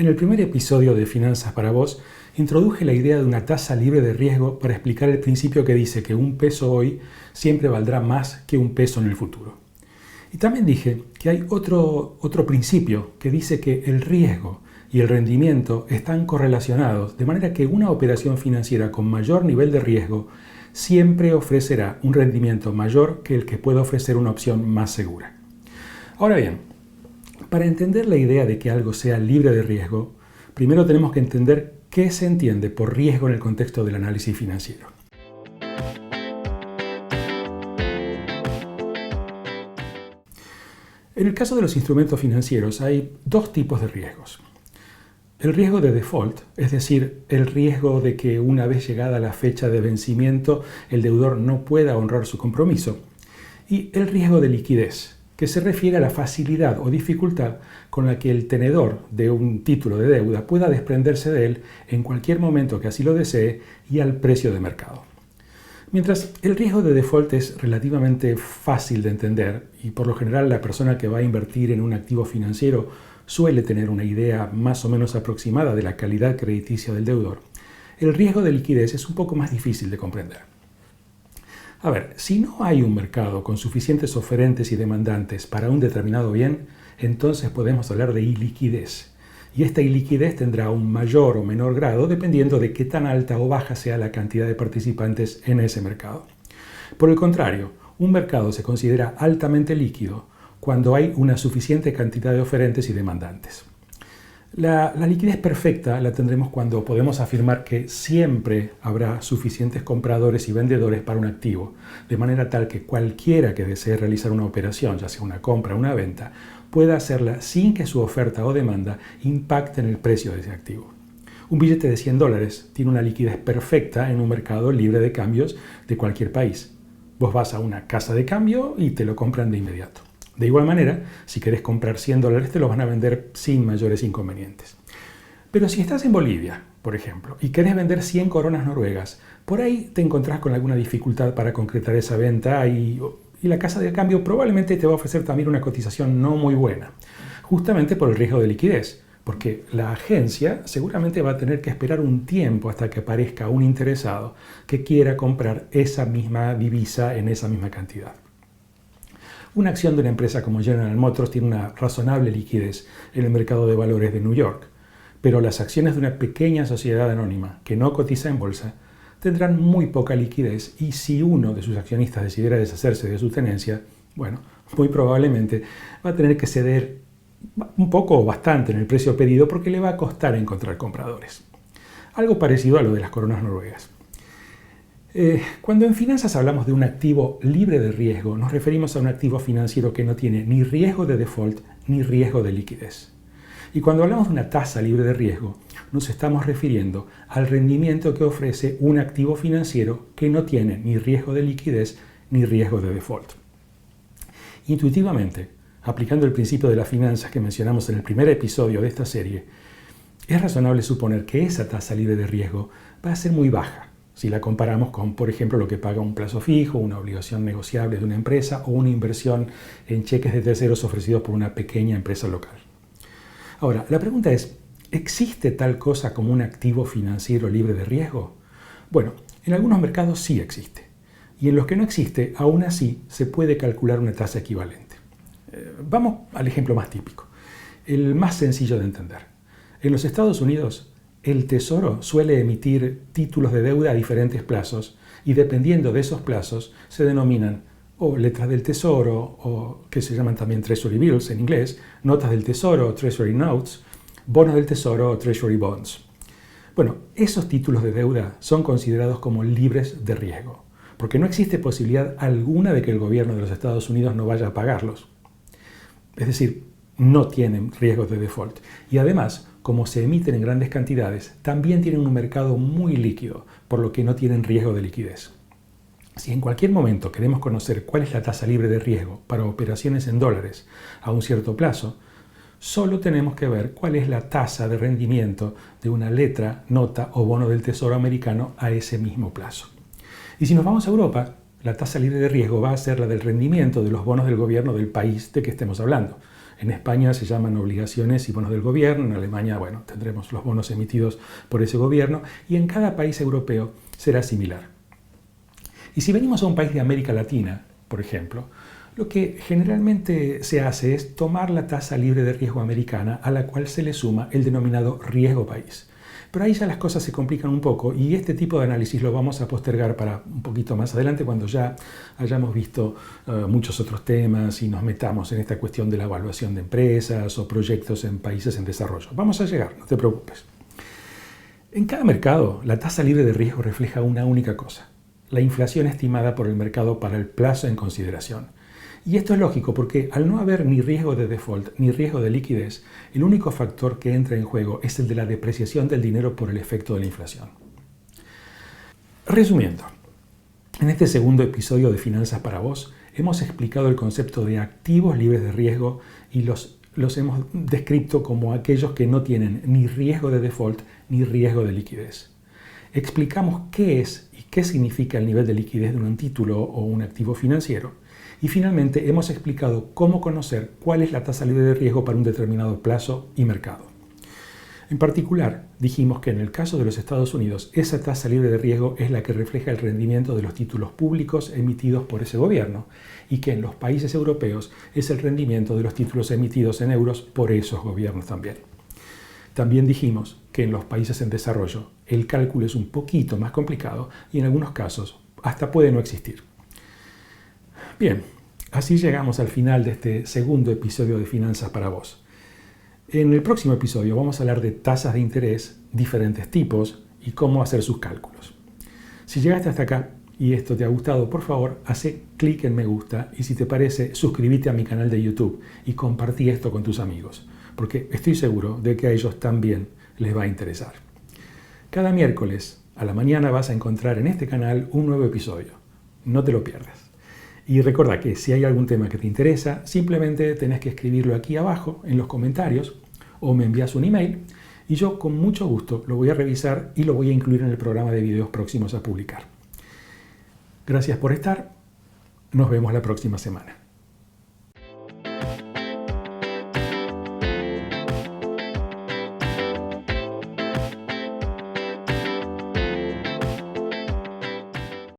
En el primer episodio de Finanzas para Vos, introduje la idea de una tasa libre de riesgo para explicar el principio que dice que un peso hoy siempre valdrá más que un peso en el futuro. Y también dije que hay otro principio que dice que el riesgo y el rendimiento están correlacionados, de manera que una operación financiera con mayor nivel de riesgo siempre ofrecerá un rendimiento mayor que el que pueda ofrecer una opción más segura. Ahora bien, para entender la idea de que algo sea libre de riesgo, primero tenemos que entender qué se entiende por riesgo en el contexto del análisis financiero. En el caso de los instrumentos financieros hay dos tipos de riesgos. El riesgo de default, es decir, el riesgo de que una vez llegada la fecha de vencimiento el deudor no pueda honrar su compromiso. Y el riesgo de liquidez, que se refiere a la facilidad o dificultad con la que el tenedor de un título de deuda pueda desprenderse de él en cualquier momento que así lo desee y al precio de mercado. Mientras el riesgo de default es relativamente fácil de entender y por lo general la persona que va a invertir en un activo financiero suele tener una idea más o menos aproximada de la calidad crediticia del deudor, el riesgo de liquidez es un poco más difícil de comprender. A ver, si no hay un mercado con suficientes oferentes y demandantes para un determinado bien, entonces podemos hablar de iliquidez. Y esta iliquidez tendrá un mayor o menor grado dependiendo de qué tan alta o baja sea la cantidad de participantes en ese mercado. Por el contrario, un mercado se considera altamente líquido cuando hay una suficiente cantidad de oferentes y demandantes. La liquidez perfecta la tendremos cuando podemos afirmar que siempre habrá suficientes compradores y vendedores para un activo, de manera tal que cualquiera que desee realizar una operación, ya sea una compra o una venta, pueda hacerla sin que su oferta o demanda impacte en el precio de ese activo. Un billete de $100 tiene una liquidez perfecta en un mercado libre de cambios de cualquier país. Vos vas a una casa de cambio y te lo compran de inmediato. De igual manera, si querés comprar $100 te lo van a vender sin mayores inconvenientes. Pero si estás en Bolivia, por ejemplo, y querés vender 100 coronas noruegas, por ahí te encontrás con alguna dificultad para concretar esa venta y la casa de cambio probablemente te va a ofrecer también una cotización no muy buena, justamente por el riesgo de liquidez, porque la agencia seguramente va a tener que esperar un tiempo hasta que aparezca un interesado que quiera comprar esa misma divisa en esa misma cantidad. Una acción de una empresa como General Motors tiene una razonable liquidez en el mercado de valores de New York, pero las acciones de una pequeña sociedad anónima que no cotiza en bolsa tendrán muy poca liquidez y si uno de sus accionistas decidiera deshacerse de su tenencia, bueno, muy probablemente va a tener que ceder un poco o bastante en el precio pedido porque le va a costar encontrar compradores. Algo parecido a lo de las coronas noruegas. Cuando en finanzas hablamos de un activo libre de riesgo, nos referimos a un activo financiero que no tiene ni riesgo de default ni riesgo de liquidez. Y cuando hablamos de una tasa libre de riesgo, nos estamos refiriendo al rendimiento que ofrece un activo financiero que no tiene ni riesgo de liquidez ni riesgo de default. Intuitivamente, aplicando el principio de las finanzas que mencionamos en el primer episodio de esta serie, es razonable suponer que esa tasa libre de riesgo va a ser muy baja si la comparamos con, por ejemplo, lo que paga un plazo fijo, una obligación negociable de una empresa o una inversión en cheques de terceros ofrecidos por una pequeña empresa local. Ahora, la pregunta es, ¿existe tal cosa como un activo financiero libre de riesgo? Bueno, en algunos mercados sí existe. Y en los que no existe, aún así, se puede calcular una tasa equivalente. Vamos al ejemplo más típico, el más sencillo de entender. En los Estados Unidos, el Tesoro suele emitir títulos de deuda a diferentes plazos y dependiendo de esos plazos se denominan o letras del Tesoro o que se llaman también Treasury Bills en inglés, notas del Tesoro o Treasury Notes, bonos del Tesoro o Treasury Bonds. Bueno, esos títulos de deuda son considerados como libres de riesgo, porque no existe posibilidad alguna de que el gobierno de los Estados Unidos no vaya a pagarlos. Es decir, no tienen riesgos de default. Y además, como se emiten en grandes cantidades, también tienen un mercado muy líquido, por lo que no tienen riesgo de liquidez. Si en cualquier momento queremos conocer cuál es la tasa libre de riesgo para operaciones en dólares a un cierto plazo, solo tenemos que ver cuál es la tasa de rendimiento de una letra, nota o bono del Tesoro americano a ese mismo plazo. Y si nos vamos a Europa, la tasa libre de riesgo va a ser la del rendimiento de los bonos del gobierno del país de que estemos hablando. En España se llaman obligaciones y bonos del gobierno, en Alemania, bueno, tendremos los bonos emitidos por ese gobierno, y en cada país europeo será similar. Y si venimos a un país de América Latina, por ejemplo, lo que generalmente se hace es tomar la tasa libre de riesgo americana a la cual se le suma el denominado riesgo país. Pero ahí ya las cosas se complican un poco y este tipo de análisis lo vamos a postergar para un poquito más adelante cuando ya hayamos visto muchos otros temas y nos metamos en esta cuestión de la evaluación de empresas o proyectos en países en desarrollo. Vamos a llegar, no te preocupes. En cada mercado, la tasa libre de riesgo refleja una única cosa: la inflación estimada por el mercado para el plazo en consideración. Y esto es lógico porque al no haber ni riesgo de default ni riesgo de liquidez, el único factor que entra en juego es el de la depreciación del dinero por el efecto de la inflación. Resumiendo, en este segundo episodio de Finanzas para Vos hemos explicado el concepto de activos libres de riesgo y los hemos descrito como aquellos que no tienen ni riesgo de default ni riesgo de liquidez. Explicamos qué es y qué significa el nivel de liquidez de un título o un activo financiero. Y finalmente hemos explicado cómo conocer cuál es la tasa libre de riesgo para un determinado plazo y mercado. En particular, dijimos que en el caso de los Estados Unidos, esa tasa libre de riesgo es la que refleja el rendimiento de los títulos públicos emitidos por ese gobierno y que en los países europeos es el rendimiento de los títulos emitidos en euros por esos gobiernos también. También dijimos que en los países en desarrollo el cálculo es un poquito más complicado y en algunos casos hasta puede no existir. Bien, así llegamos al final de este segundo episodio de Finanzas para Vos. En el próximo episodio vamos a hablar de tasas de interés, diferentes tipos y cómo hacer sus cálculos. Si llegaste hasta acá y esto te ha gustado, por favor, hace clic en me gusta y si te parece, suscríbete a mi canal de YouTube y compartí esto con tus amigos, porque estoy seguro de que a ellos también les va a interesar. Cada miércoles a la mañana vas a encontrar en este canal un nuevo episodio. No te lo pierdas. Y recuerda que si hay algún tema que te interesa, simplemente tenés que escribirlo aquí abajo en los comentarios o me envías un email y yo con mucho gusto lo voy a revisar y lo voy a incluir en el programa de videos próximos a publicar. Gracias por estar. Nos vemos la próxima semana.